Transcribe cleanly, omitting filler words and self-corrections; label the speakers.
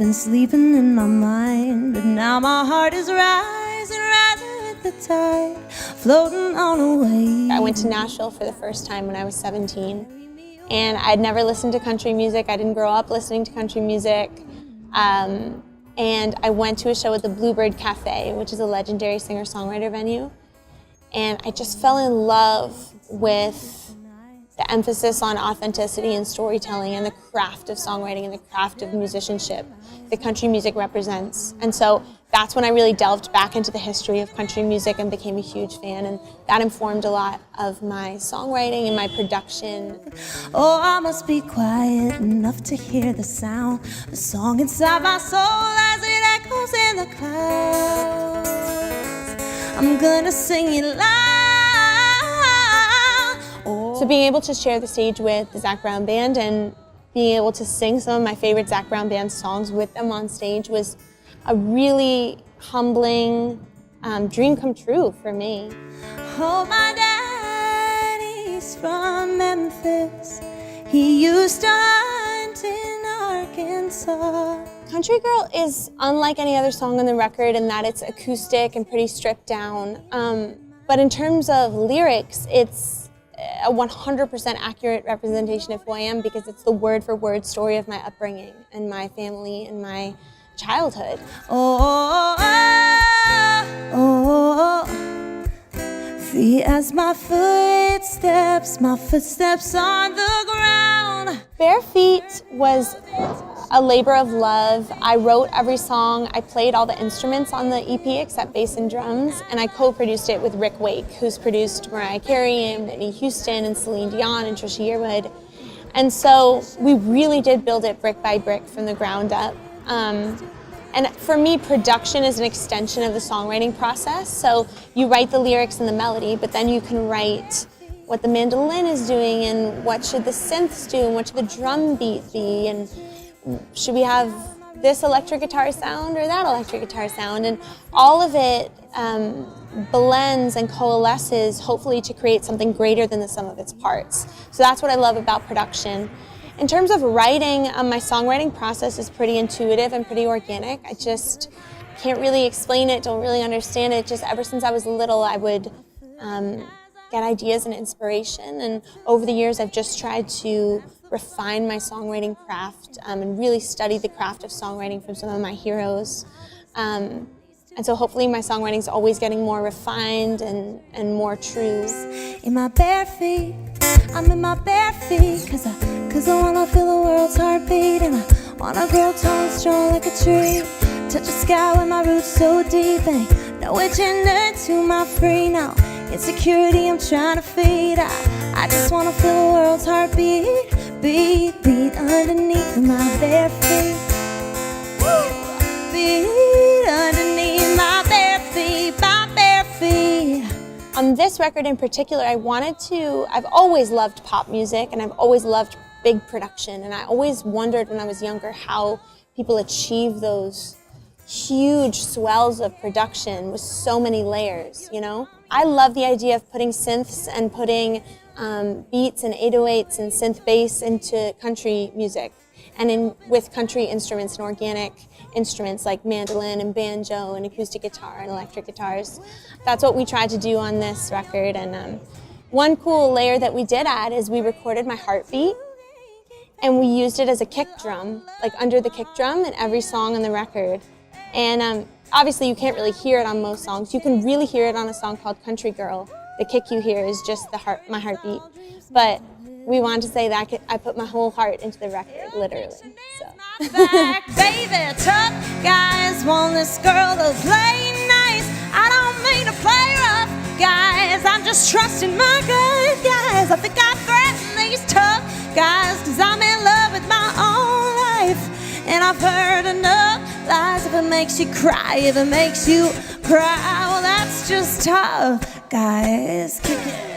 Speaker 1: been sleeping in my mind, but now my heart is rising, rising with the tide, floating on away.
Speaker 2: I went to Nashville for the first time when I was 17, and I'd never listened to country music. I didn't grow up listening to country music. And I went to a show at the Bluebird Cafe, which is a legendary singer-songwriter venue. And I just fell in love with the emphasis on authenticity and storytelling and the craft of songwriting and the craft of musicianship that country music represents. And so that's when I really delved back into the history of country music and became a huge fan, and that informed a lot of my songwriting and my production.
Speaker 1: Oh, I must be quiet enough to hear the sound, the song inside my soul as it echoes in the clouds. I'm gonna sing it loud. Oh.
Speaker 2: So being able to share the stage with the Zac Brown Band and being able to sing some of my favorite Zac Brown Band songs with them on stage was a really humbling dream come true for me.
Speaker 1: Oh, my daddy's from Memphis. He used to hunt in Arkansas.
Speaker 2: Country Girl is unlike any other song on the record in that it's acoustic and pretty stripped down. But in terms of lyrics, it's a 100% accurate representation of who I am, because it's the word-for-word story of my upbringing and my family and my childhood.
Speaker 1: Oh, oh, oh, free as my footsteps on the ground.
Speaker 2: Bare Feet was a labor of love. I wrote every song. I played all the instruments on the EP except bass and drums, and I co-produced it with Rick Wake, who's produced Mariah Carey and Whitney Houston and Celine Dion and Trisha Yearwood. And so we really did build it brick by brick from the ground up. And for me, production is an extension of the songwriting process. So you write the lyrics and the melody, but then you can write what the mandolin is doing and what should the synths do and what should the drum beat be, and should we have this electric guitar sound or that electric guitar sound, and all of it blends and coalesces hopefully to create something greater than the sum of its parts. So that's what I love about production. In terms of writing, my songwriting process is pretty intuitive and pretty organic. I just can't really explain it, don't really understand it. Just ever since I was little, I would get ideas and inspiration, and over the years I've just tried to refine my songwriting craft and really study the craft of songwriting from some of my heroes. And so hopefully my songwriting is always getting more refined and more true.
Speaker 1: In my bare feet, I'm in my bare feet, cause I wanna feel the world's heartbeat, and I wanna grow tall and strong like a tree, touch the sky with my roots so deep, ain't no agenda to my free now. Insecurity I'm trying to feed, I just wanna feel the world's heartbeat, beat, beat underneath my bare feet. Woo! Beat underneath my bare feet, my bare feet.
Speaker 2: On this record in particular, I've always loved pop music and I've always loved big production, and I always wondered when I was younger how people achieve those huge swells of production with so many layers, you know? I love the idea of putting synths and putting beats and 808s and synth bass into country music, and with country instruments and organic instruments like mandolin and banjo and acoustic guitar and electric guitars. That's what we tried to do on this record. And one cool layer that we did add is we recorded my heartbeat, and we used it as a kick drum, like under the kick drum in every song on the record. And obviously you can't really hear it on most songs. You can really hear it on a song called Country Girl. The kick you hear is just my heartbeat. But we wanted to say that I put my whole heart into the record, literally. So.
Speaker 1: Back, baby, tough guys want this girl to play nice. I don't mean to play rough, guys. I'm just trusting my gut, guys. I think I threaten these tough guys, cause I'm in love with my own life. And I've heard enough lies. If it makes you cry, if it makes you cry, well, that's just tough guys. Kick it.